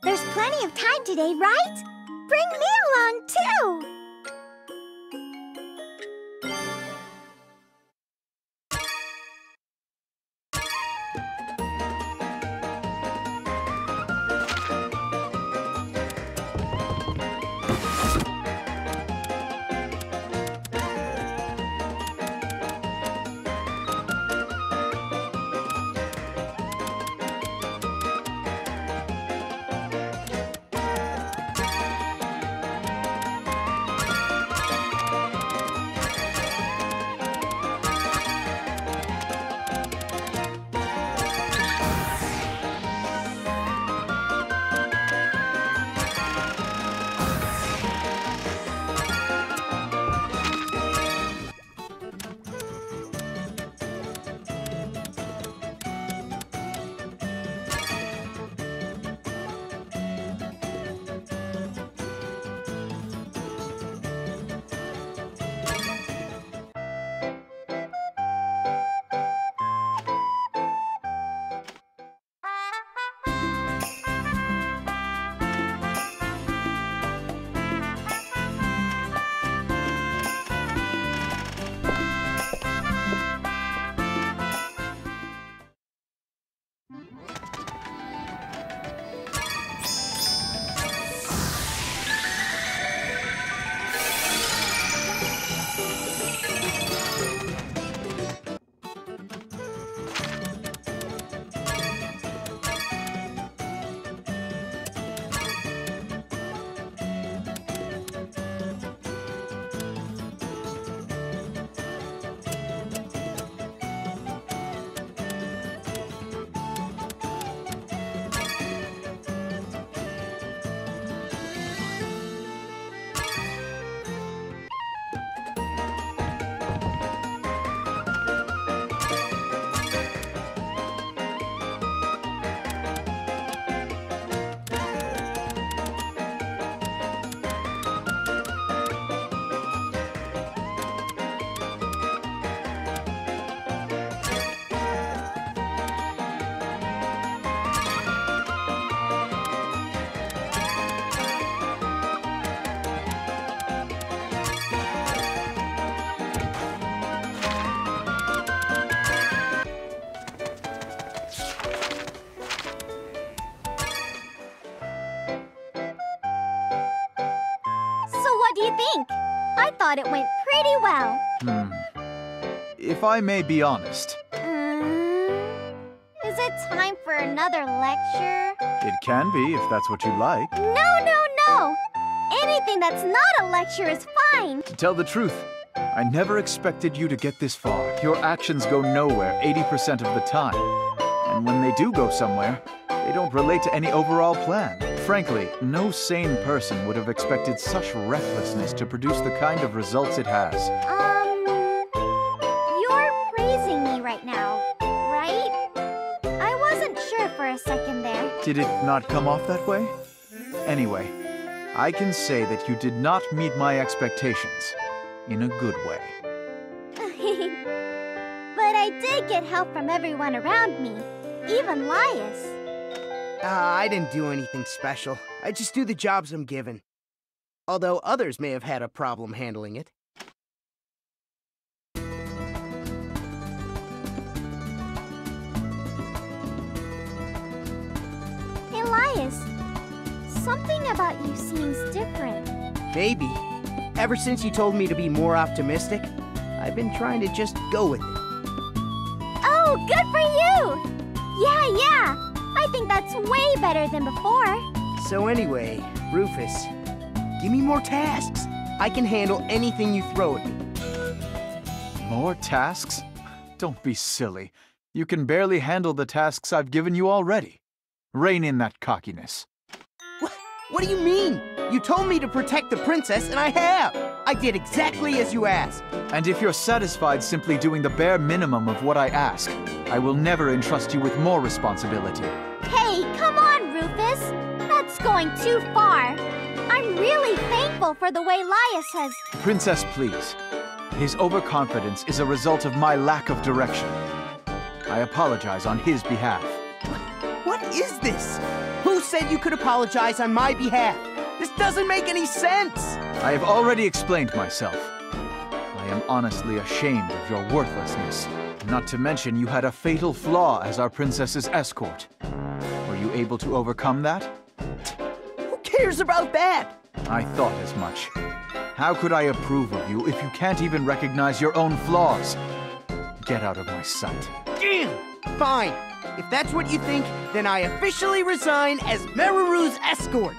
There's plenty of time today, right? Bring me along, too! What do you think? I thought it went pretty well. If I may be honest. Is it time for another lecture? It can be, if that's what you like. No! Anything that's not a lecture is fine. To tell the truth, I never expected you to get this far. Your actions go nowhere 80% of the time. And when they do go somewhere, they don't relate to any overall plan. Frankly, no sane person would have expected such recklessness to produce the kind of results it has. You're praising me right now, right? I wasn't sure for a second there. Did it not come off that way? Anyway, I can say that you did not meet my expectations. In a good way. But I did get help from everyone around me, even Lias. I didn't do anything special. I just do the jobs I'm given. Although others may have had a problem handling it. Hey, Lias. Something about you seems different. Maybe. Ever since you told me to be more optimistic, I've been trying to just go with it. Oh, good for you! Yeah. I think that's way better than before. So anyway, Rufus, give me more tasks. I can handle anything you throw at me. More tasks? Don't be silly. You can barely handle the tasks I've given you already. Rein in that cockiness. What do you mean? You told me to protect the princess, and I have! I did exactly as you asked. And if you're satisfied simply doing the bare minimum of what I ask, I will never entrust you with more responsibility. Hey, come on, Rufus! That's going too far. I'm really thankful for the way Lias has... Princess, please. His overconfidence is a result of my lack of direction. I apologize on his behalf. What is this? Who said you could apologize on my behalf. This doesn't make any sense! I have already explained myself. I am honestly ashamed of your worthlessness. Not to mention you had a fatal flaw as our princess's escort. Were you able to overcome that? Who cares about that? I thought as much. How could I approve of you if you can't even recognize your own flaws? Get out of my sight. Damn! Fine. If that's what you think, then I officially resign as Meruru's escort.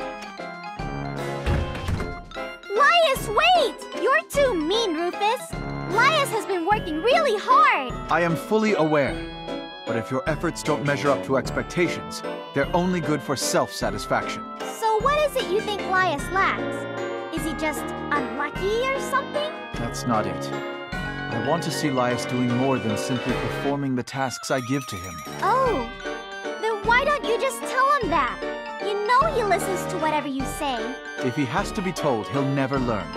Laius, wait! You're too mean, Rufus. Laius has been working really hard. I am fully aware. But if your efforts don't measure up to expectations, they're only good for self-satisfaction. So what is it you think Laius lacks? Is he just unlucky or something? That's not it. I want to see Laius doing more than simply performing the tasks I give to him. Oh, then why don't you just tell him that? You know he listens to whatever you say. If he has to be told, he'll never learn.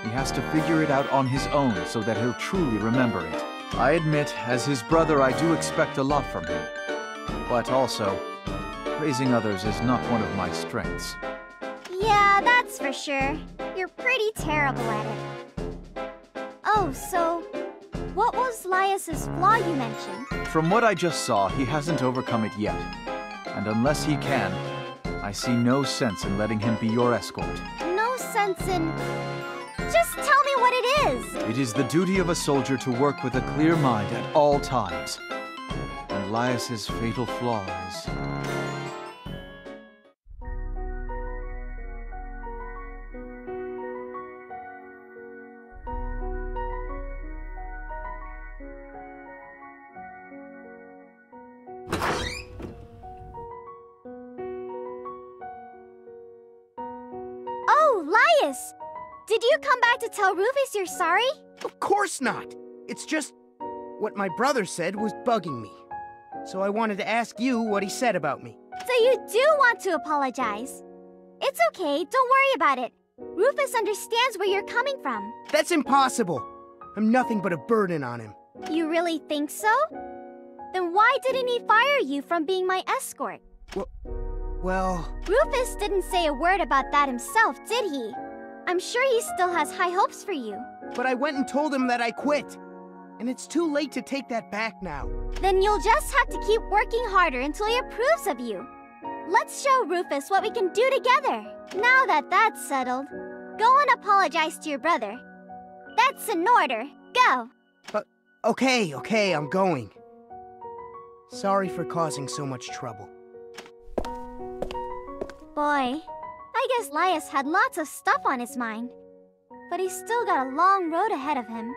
He has to figure it out on his own so that he'll truly remember it. I admit, as his brother, I do expect a lot from him. But also, praising others is not one of my strengths. Yeah, that's for sure. You're pretty terrible at it. Oh, so what was Laius's flaw you mentioned? From what I just saw, he hasn't overcome it yet. And unless he can, I see no sense in letting him be your escort. No sense in... Just tell me what it is! It is the duty of a soldier to work with a clear mind at all times. And Laius's fatal flaw is... Oh, Laius! Did you come back to tell Rufus you're sorry? Of course not. It's just what my brother said was bugging me. So I wanted to ask you what he said about me. So you do want to apologize. It's okay, don't worry about it. Rufus understands where you're coming from. That's impossible. I'm nothing but a burden on him. You really think so? Then why didn't he fire you from being my escort? Well... Rufus didn't say a word about that himself, did he? I'm sure he still has high hopes for you. But I went and told him that I quit. And it's too late to take that back now. Then you'll just have to keep working harder until he approves of you. Let's show Rufus what we can do together. Now that that's settled, go and apologize to your brother. That's an order. Go. Okay, I'm going. Sorry for causing so much trouble. Boy, I guess Laius had lots of stuff on his mind. But he's still got a long road ahead of him.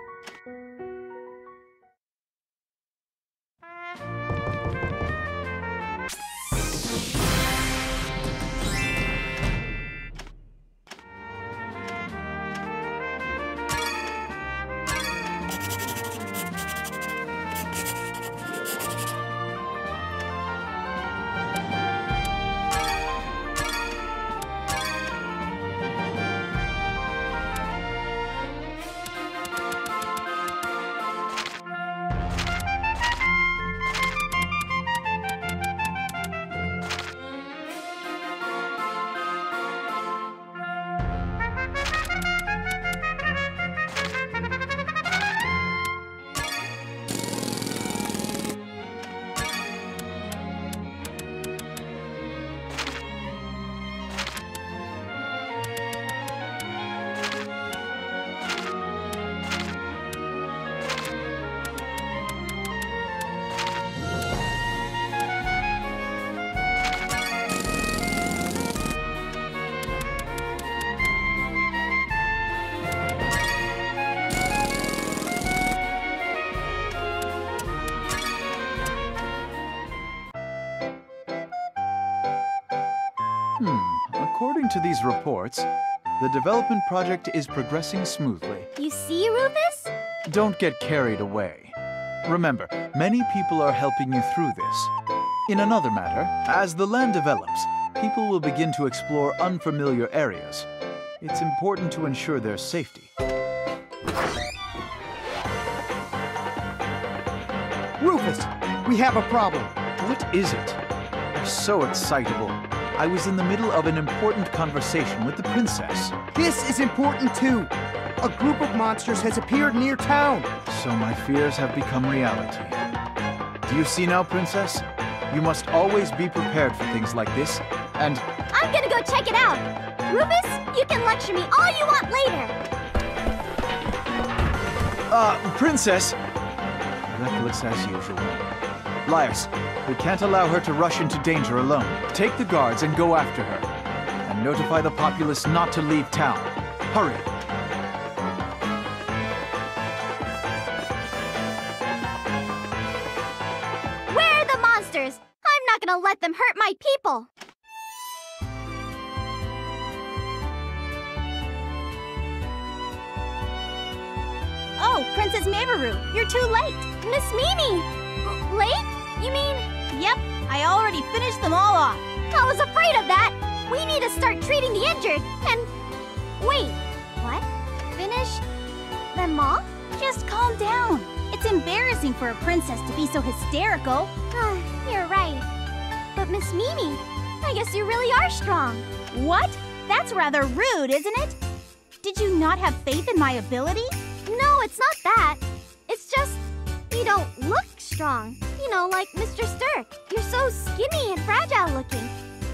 According to these reports, the development project is progressing smoothly. You see, Rufus? Don't get carried away. Remember, many people are helping you through this. In another matter, as the land develops, people will begin to explore unfamiliar areas. It's important to ensure their safety. Rufus, we have a problem. What is it? You're so excitable. I was in the middle of an important conversation with the princess. This is important too. A group of monsters has appeared near town. So my fears have become reality. Do you see now, princess? You must always be prepared for things like this, and... I'm gonna go check it out. Rufus, you can lecture me all you want later. Princess! Reckless as usual. Liars, we can't allow her to rush into danger alone. Take the guards and go after her. And notify the populace not to leave town. Hurry! Where are the monsters? I'm not gonna let them hurt my people. Oh, Princess Meruru, you're too late. Miss Mimi! Late? You mean... Yep, I already finished them all off. I was afraid of that. We need to start treating the injured, and... Wait, what? Finish them all? Just calm down. It's embarrassing for a princess to be so hysterical. You're right. But Miss Mimi, I guess you really are strong. What? That's rather rude, isn't it? Did you not have faith in my ability? No, it's not that. It's just, you don't look strong. You know, like Mr. Stirk. You're so skinny and fragile looking.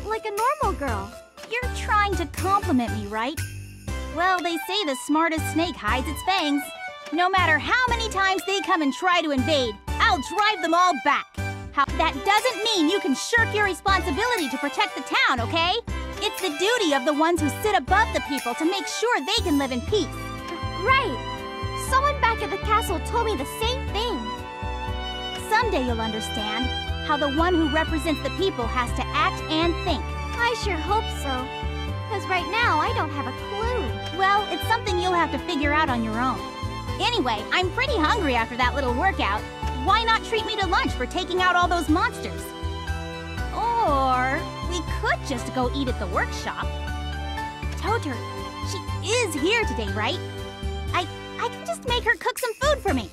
Like a normal girl. You're trying to compliment me, right? Well, they say the smartest snake hides its fangs. No matter how many times they come and try to invade, I'll drive them all back. That doesn't mean you can shirk your responsibility to protect the town, okay? It's the duty of the ones who sit above the people to make sure they can live in peace. Right. Someone back at the castle told me the same thing. Someday you'll understand how the one who represents the people has to act and think. I sure hope so. Because right now, I don't have a clue. Well, it's something you'll have to figure out on your own. Anyway, I'm pretty hungry after that little workout. Why not treat me to lunch for taking out all those monsters? Or we could just go eat at the workshop. Totori, she is here today, right? I can just make her cook some food for me.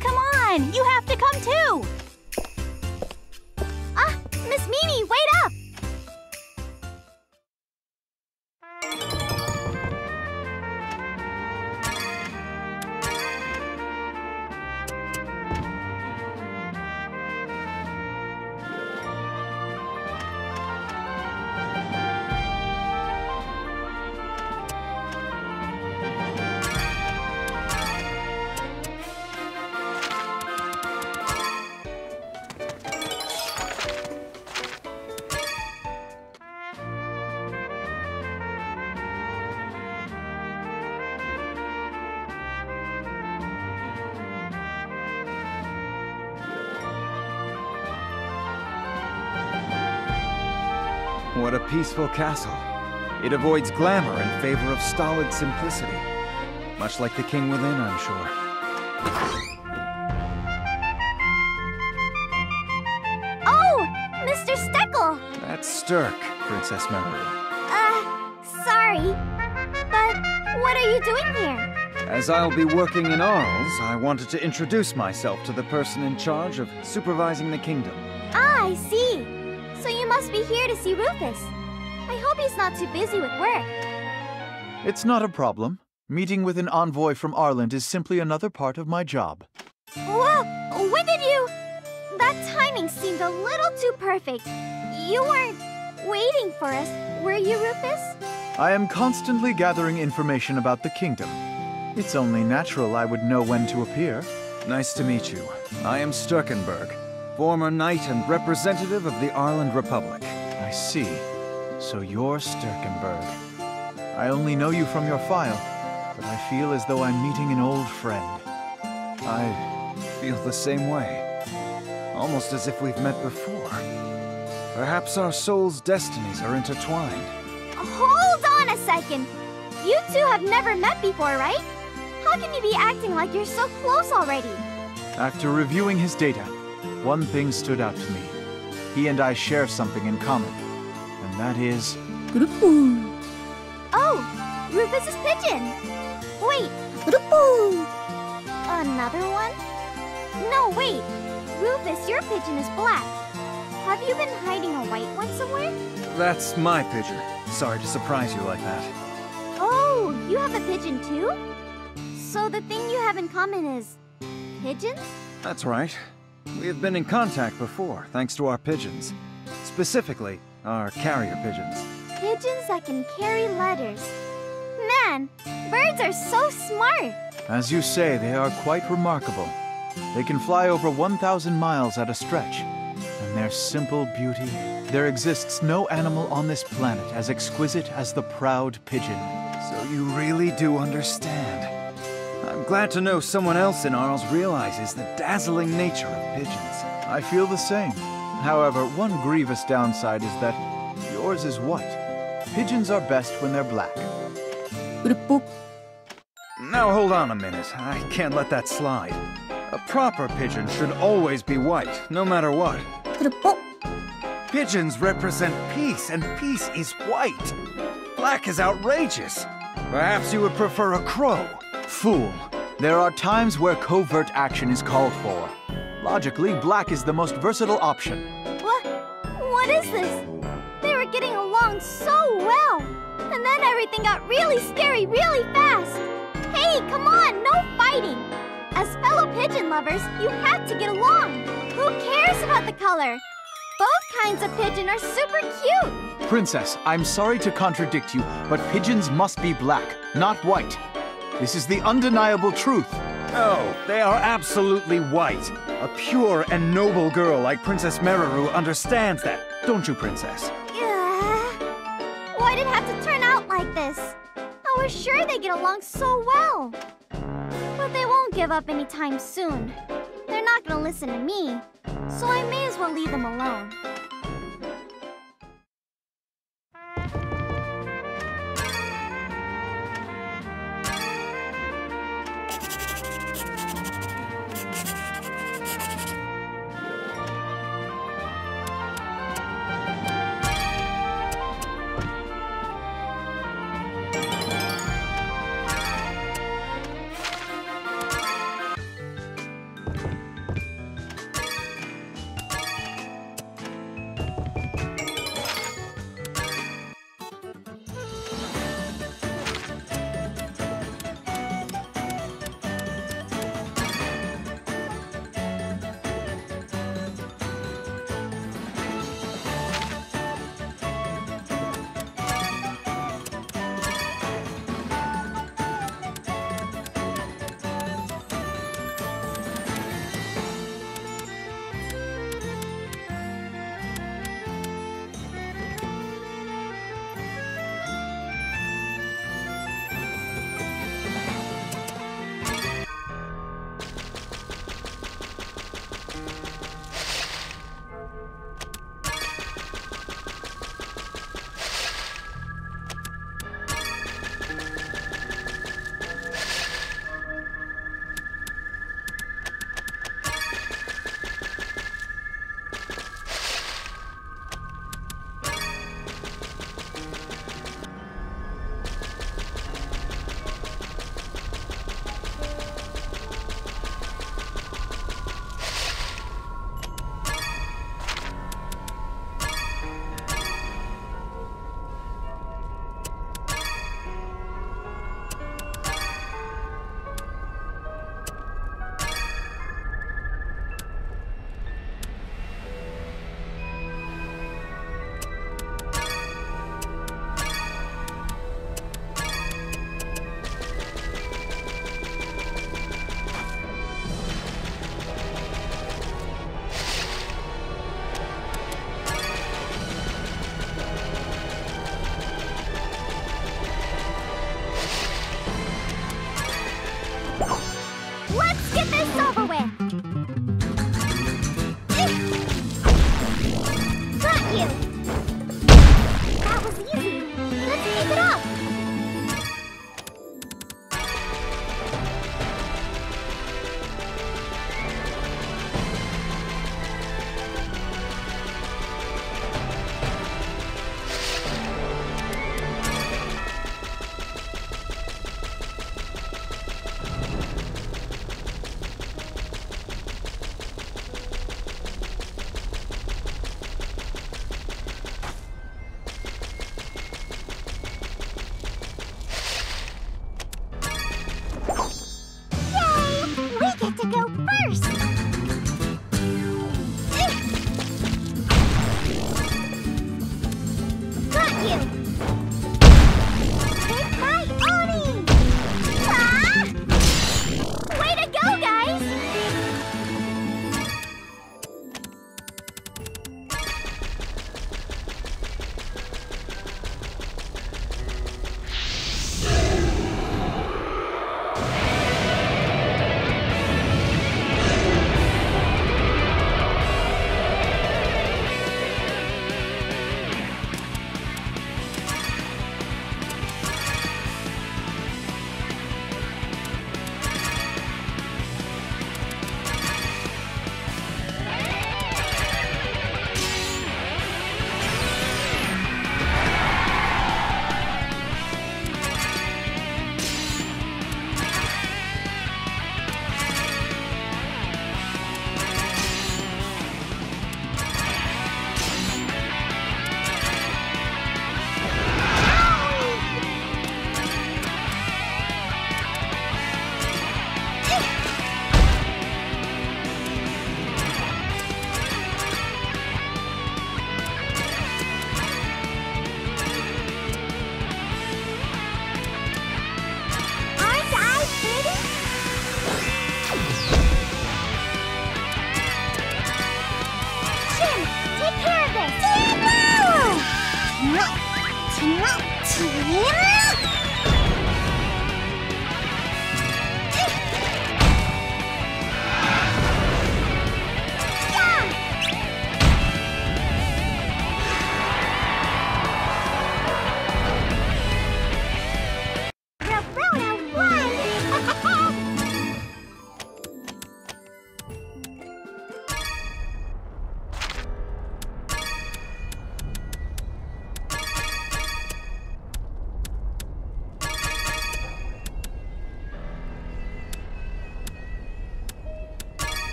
Come on, you have to come too. Miss Mimi, wait up! What a peaceful castle. It avoids glamour in favor of stolid simplicity. Much like the king within, I'm sure. Oh! Mr. Steckle! That's Stirk, Princess Meruru. Sorry. But what are you doing here? As I'll be working in Arles, I wanted to introduce myself to the person in charge of supervising the kingdom. Ah, I see. So you must be here to see Rufus. I hope he's not too busy with work. It's not a problem. Meeting with an envoy from Arland is simply another part of my job. Whoa! When did you... That timing seemed a little too perfect. You weren't waiting for us, were you, Rufus? I am constantly gathering information about the kingdom. It's only natural I would know when to appear. Nice to meet you. I am Sturkenberg, former knight and representative of the Arland Republic. I see. So you're Sturkenberg. I only know you from your file, but I feel as though I'm meeting an old friend. I feel the same way. Almost as if we've met before. Perhaps our souls' destinies are intertwined. Hold on a second! You two have never met before, right? How can you be acting like you're so close already? After reviewing his data, one thing stood out to me. He and I share something in common, and that is... Oh, Rufus's pigeon! Wait, another one? No, wait. Rufus, your pigeon is black. Have you been hiding a white one somewhere? That's my pigeon. Sorry to surprise you like that. Oh, you have a pigeon too? So the thing you have in common is pigeons? That's right. We have been in contact before, thanks to our pigeons. Specifically, our carrier pigeons. Pigeons that can carry letters. Man, birds are so smart. As you say, they are quite remarkable. They can fly over 1,000 miles at a stretch. And their simple beauty. There exists no animal on this planet as exquisite as the proud pigeon. So you really do understand. I'm glad to know someone else in Arles realizes the dazzling nature of pigeons. I feel the same. However, one grievous downside is that yours is white. Pigeons are best when they're black. Now hold on a minute. I can't let that slide. A proper pigeon should always be white, no matter what. Pigeons represent peace, and peace is white. Black is outrageous. Perhaps you would prefer a crow. Fool. There are times where covert action is called for. Logically, black is the most versatile option. What is this? They were getting along so well. And then everything got really scary really fast. Hey, come on, no fighting. As fellow pigeon lovers, you have to get along. Who cares about the color? Both kinds of pigeon are super cute. Princess, I'm sorry to contradict you, but pigeons must be black, not white. This is the undeniable truth. No, they are absolutely white. A pure and noble girl like Princess Meruru understands that, don't you, Princess? Why did it have to turn out like this? I was sure they get along so well. But they won't give up anytime soon. They're not gonna listen to me, so I may as well leave them alone.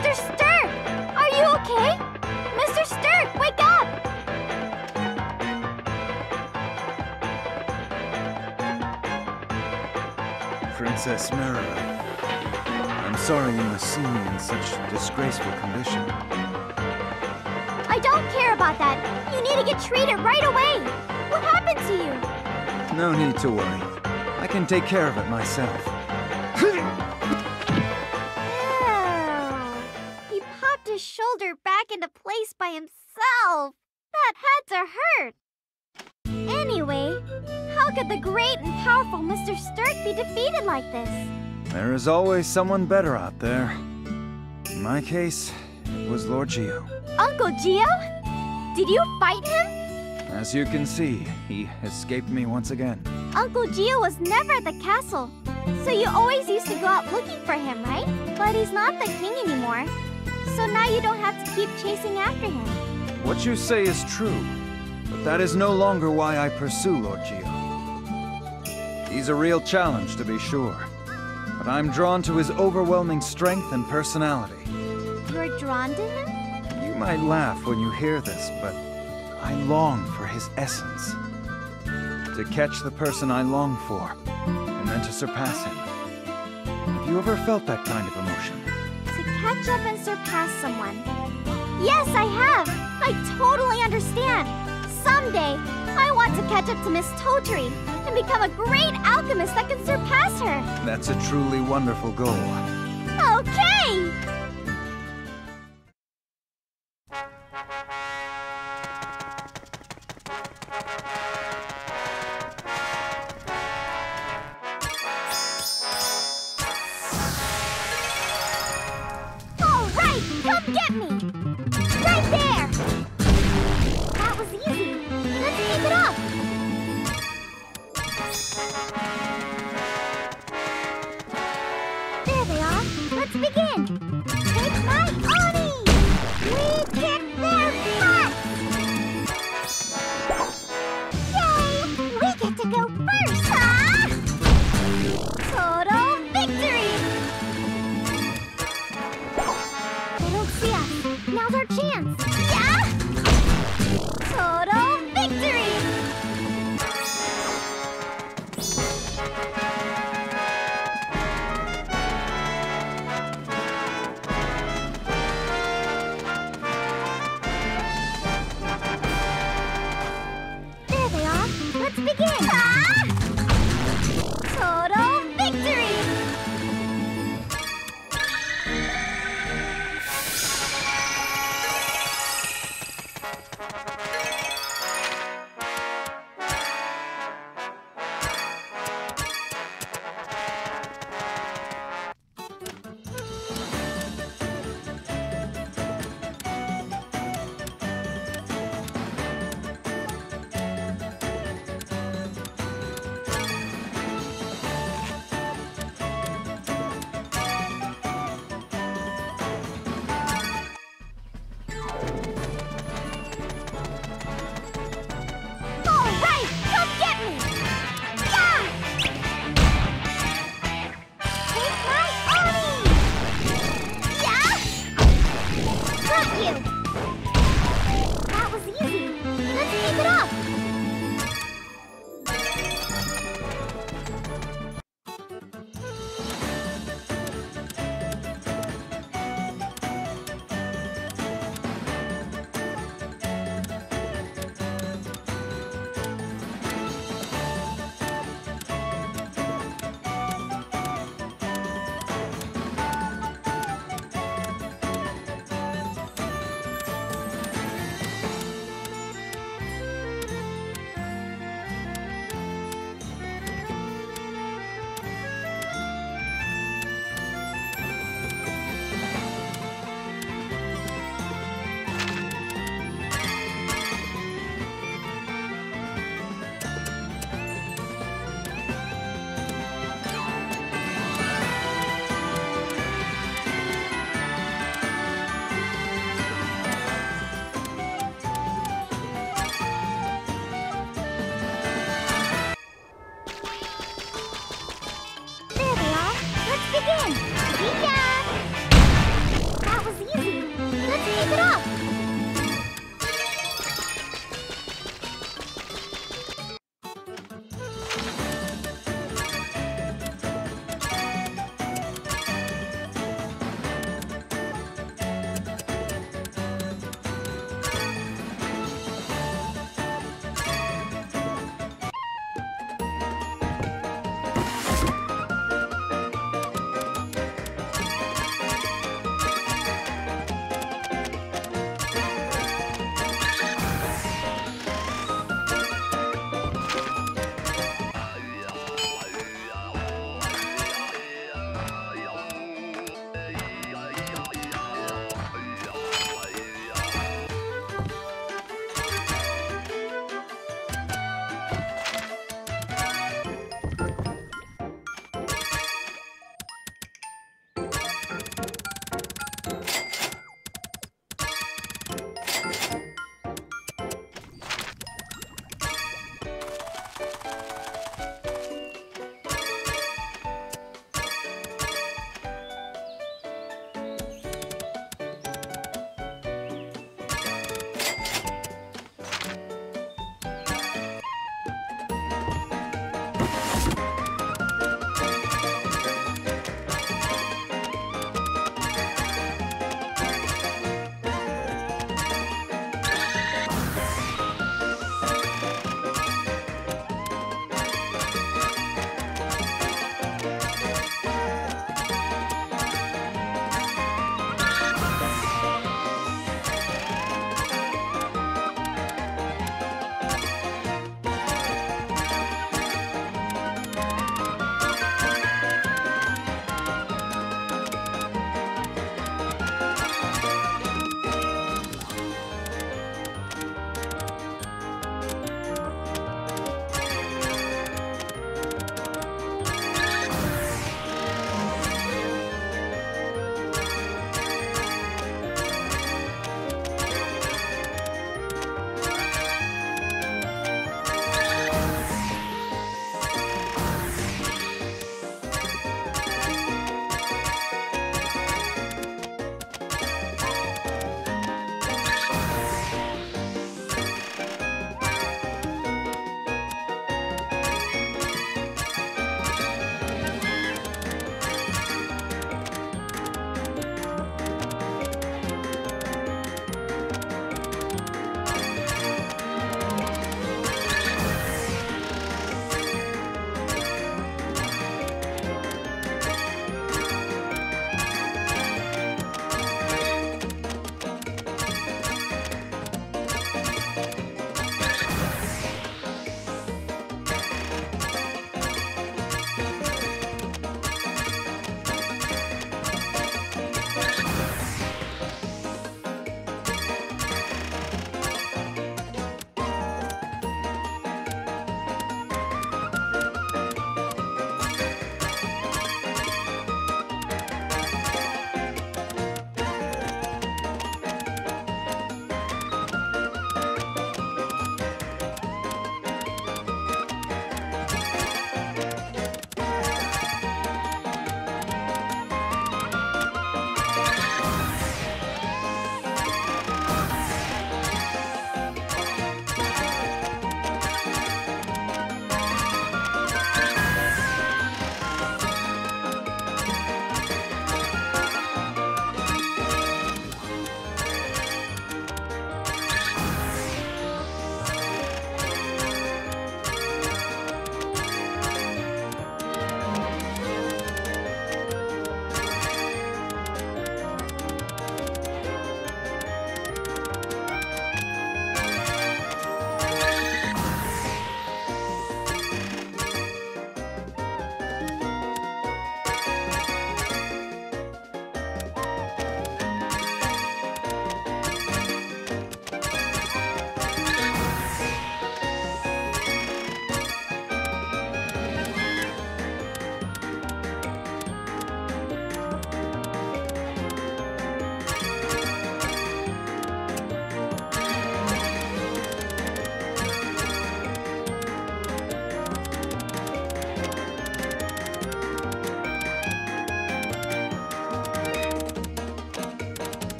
Mr. Stirk! Are you okay? Mr. Stirk, wake up! Princess Meruru, I'm sorry you must see me in such disgraceful condition. I don't care about that. You need to get treated right away. What happened to you? No need to worry. I can take care of it myself. Ew. He popped his shoulder back into place by himself. That had to hurt. Anyway, how could the great and powerful Mr. Stirk be defeated like this? There is always someone better out there. In my case, it was Lord Geo. Uncle Geo? Did you fight him? As you can see, he escaped me once again. Uncle Geo was never at the castle, so you always used to go out looking for him, right? But he's not the king anymore, so now you don't have to keep chasing after him. What you say is true, but that is no longer why I pursue Lord Geo. He's a real challenge, to be sure, but I'm drawn to his overwhelming strength and personality. You're drawn to him? You might laugh when you hear this, but I long for his essence. To catch the person I long for, and then to surpass him. Have you ever felt that kind of emotion? To catch up and surpass someone. Yes, I have! I totally understand! Someday, I want to catch up to Miss Totori and become a great alchemist that can surpass her! That's a truly wonderful goal. Okay! Come get me! Right there! That was easy. Let's keep it up! There they are. Let's begin! Take my Oni! We kick their butts! Yay! We get to go first, huh? Total victory! See us. Now's our chance. Yeah! Total victory! There they are. Let's begin. Ah! Total victory!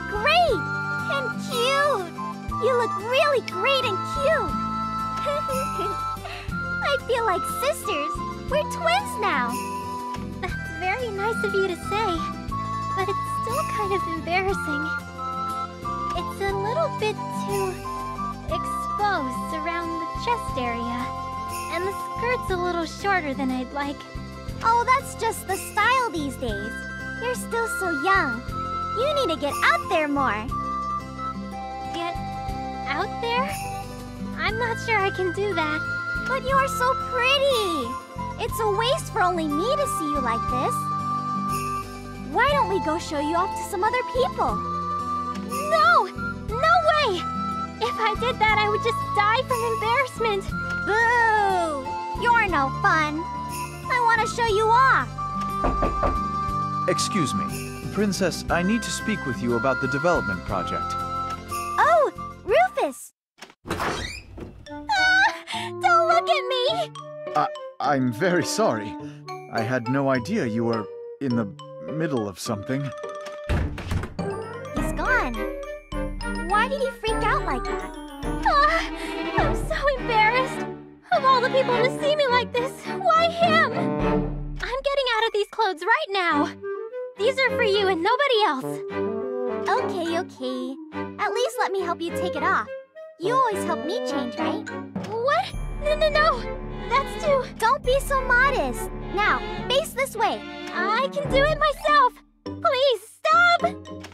look great! And cute! You look really great and cute! I feel like sisters. We're twins now. That's very nice of you to say, but it's still kind of embarrassing. It's a little bit too exposed around the chest area, and the skirt's a little shorter than I'd like. Oh, that's just the style these days. You're still so young. You need to get out there more. Get out there? I'm not sure I can do that. But you're so pretty. It's a waste for only me to see you like this. Why don't we go show you off to some other people? No! No way! If I did that, I would just die from embarrassment. Boo! You're no fun. I want to show you off. Excuse me. Princess, I need to speak with you about the development project. Oh, Rufus! Don't look at me! I'm very sorry. I had no idea you were in the middle of something. He's gone. Why did he freak out like that? I'm so embarrassed. Of all the people to see me like this, why him? I'm getting out of these clothes right now. These are for you and nobody else. Okay, okay. At least let me help you take it off. You always help me change, right? What? No. That's too... Don't be so modest. Now, face this way. I can do it myself. Please, stop!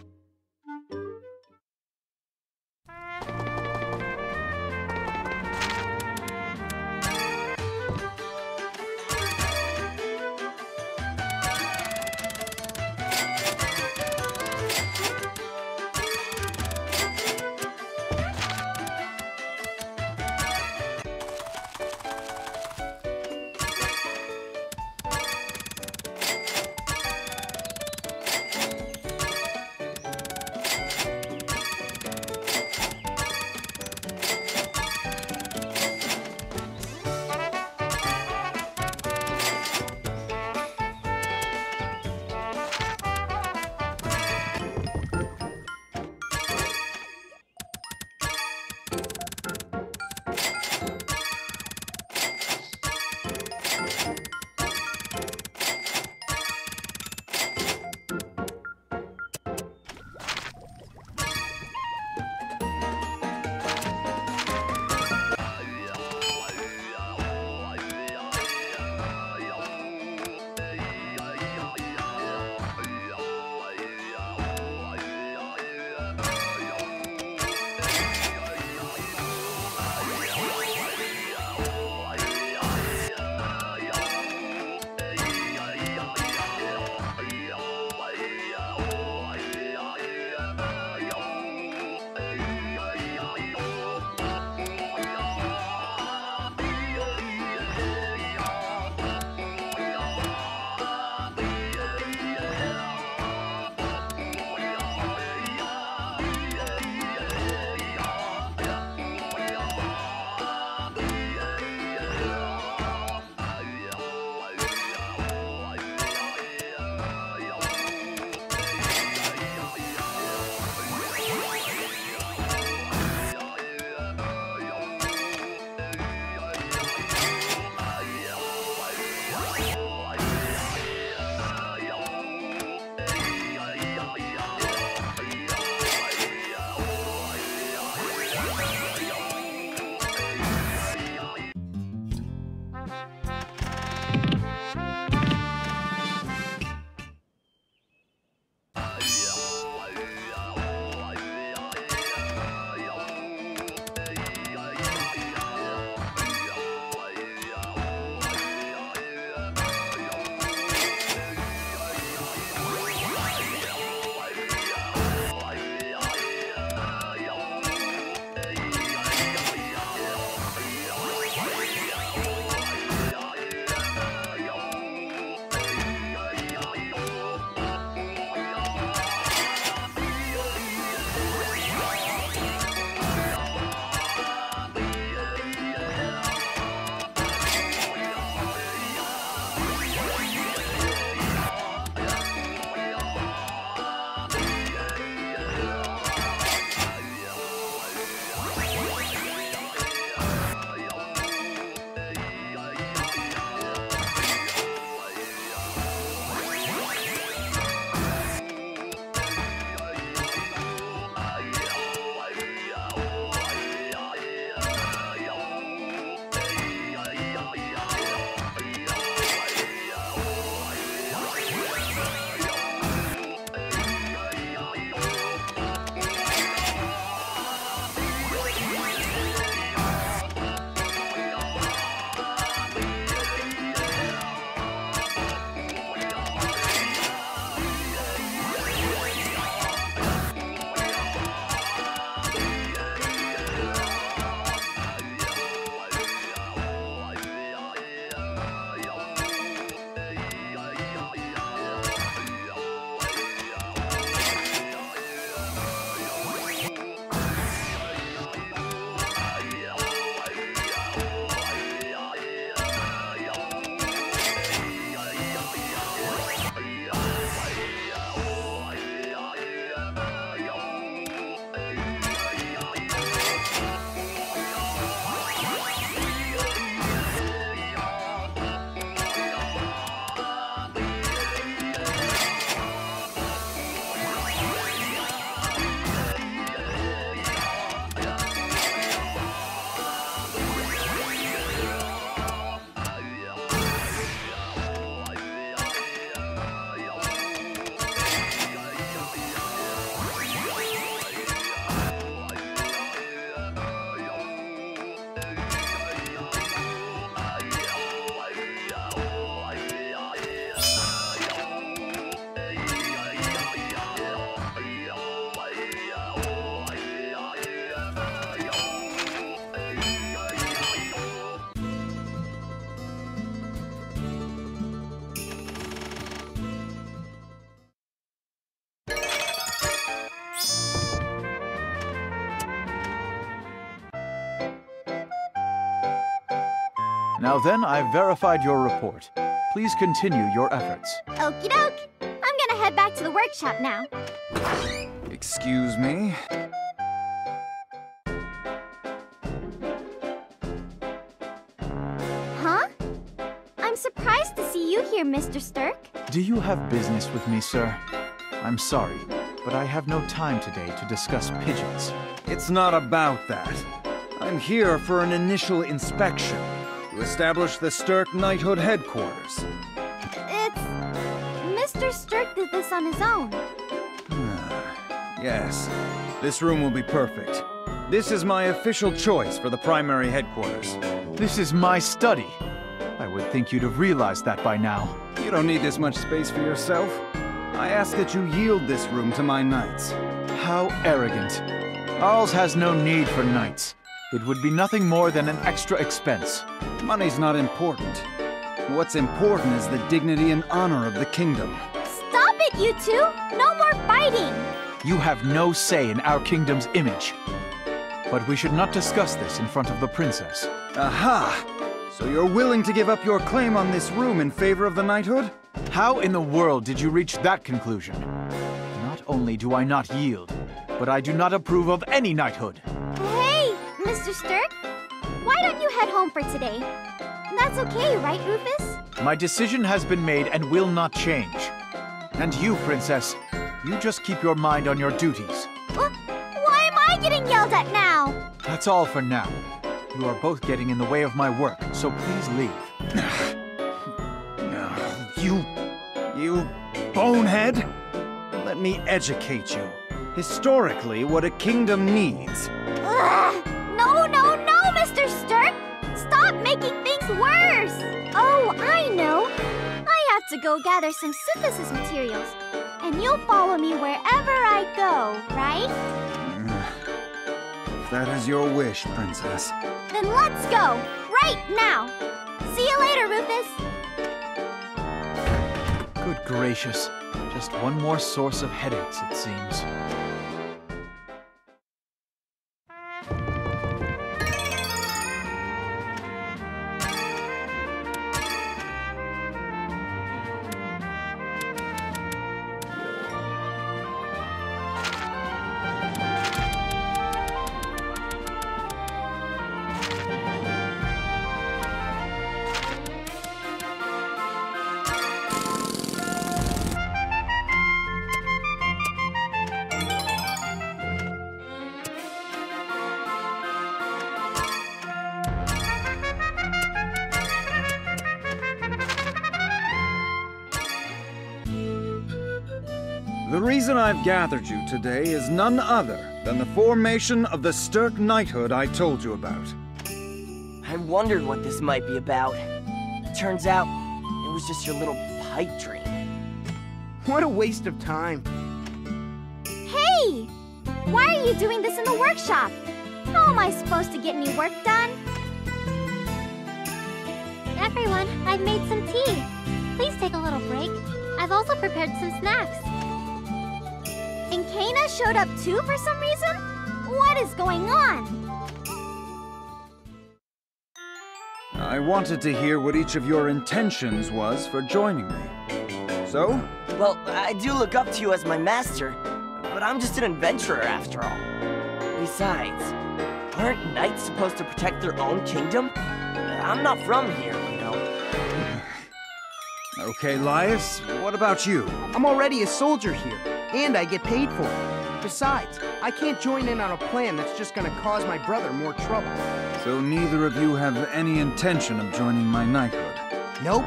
Now then, I've verified your report. Please continue your efforts. Okie doke. I'm gonna head back to the workshop now. Excuse me? Huh? I'm surprised to see you here, Mr. Stirk. Do you have business with me, sir? I'm sorry, but I have no time today to discuss pigeons. It's not about that. I'm here for an initial inspection to establish the Stirk Knighthood headquarters. Mr. Stirk did this on his own. Yes, this room will be perfect. This is my official choice for the primary headquarters. This is my study. I would think you'd have realized that by now. You don't need this much space for yourself. I ask that you yield this room to my knights. How arrogant. Arls has no need for knights. It would be nothing more than an extra expense. Money's not important. What's important is the dignity and honor of the kingdom. Stop it, you two! No more fighting! You have no say in our kingdom's image. But we should not discuss this in front of the princess. Aha! So you're willing to give up your claim on this room in favor of the knighthood? How in the world did you reach that conclusion? Not only do I not yield, but I do not approve of any knighthood. Hey, Mr. Stirk. Why don't you head home for today? That's okay, right, Rufus? My decision has been made and will not change. And you, princess, you just keep your mind on your duties. Why am I getting yelled at now? That's all for now. You are both getting in the way of my work, so please leave. You bonehead! Let me educate you. Historically, what a kingdom needs. No, Mr. Stirk! Stop making things worse! Oh, I know. I have to go gather some synthesis materials. And you'll follow me wherever I go, right? If that is your wish, princess. Then let's go, right now! See you later, Rufus! Good gracious. Just one more source of headaches, it seems. The reason I've gathered you today is none other than the formation of the Stirk Knighthood I told you about. I wondered what this might be about. Turns out, it was just your little pipe dream. What a waste of time. Hey! Why are you doing this in the workshop? How am I supposed to get any work done? Everyone, I've made some tea. Please take a little break. I've also prepared some snacks. And Kana showed up too for some reason? What is going on? I wanted to hear what each of your intentions was for joining me. So? Well, I do look up to you as my master, but I'm just an adventurer after all. Besides, aren't knights supposed to protect their own kingdom? I'm not from here, you know. Okay, Lias, what about you? I'm already a soldier here, and I get paid for it. Besides, I can't join in on a plan that's just gonna cause my brother more trouble. So neither of you have any intention of joining my knighthood? Nope.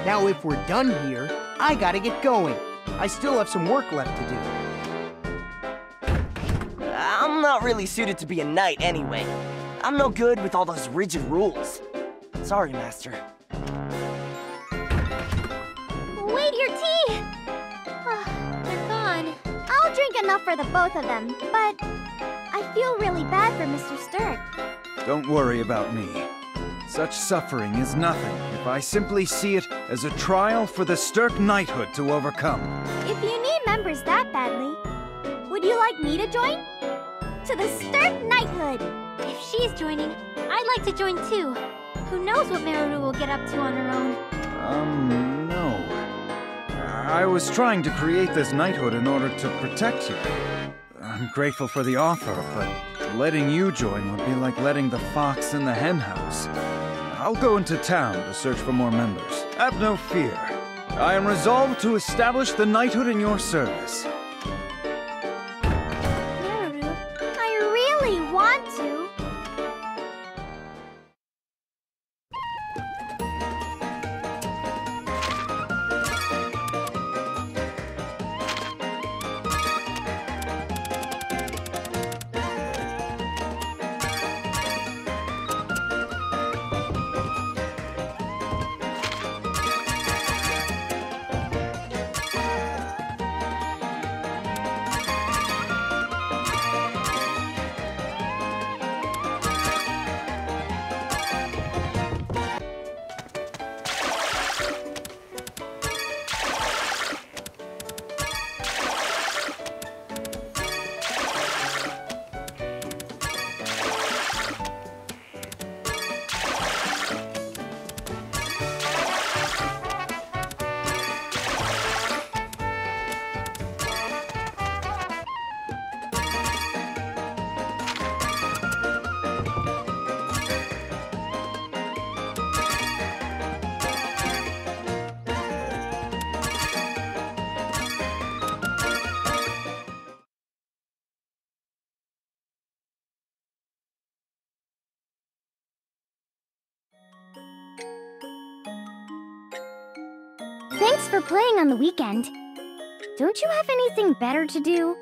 Now if we're done here, I gotta get going. I still have some work left to do. I'm not really suited to be a knight anyway. I'm no good with all those rigid rules. Sorry, Master. Wait, your tea! They're gone. I'll drink enough for the both of them, but I feel really bad for Mr. Stirk. Don't worry about me. Such suffering is nothing if I simply see it as a trial for the Stirk Knighthood to overcome. If you need members that badly, would you like me to join? To the Stirk Knighthood! If she's joining, I'd like to join too. Who knows what Meruru will get up to on her own? No. I was trying to create this knighthood in order to protect you. I'm grateful for the offer, but letting you join would be like letting the fox in the henhouse. I'll go into town to search for more members. Have no fear. I am resolved to establish the knighthood in your service. Meruru, I really want to. Thanks for playing on the weekend. Don't you have anything better to do?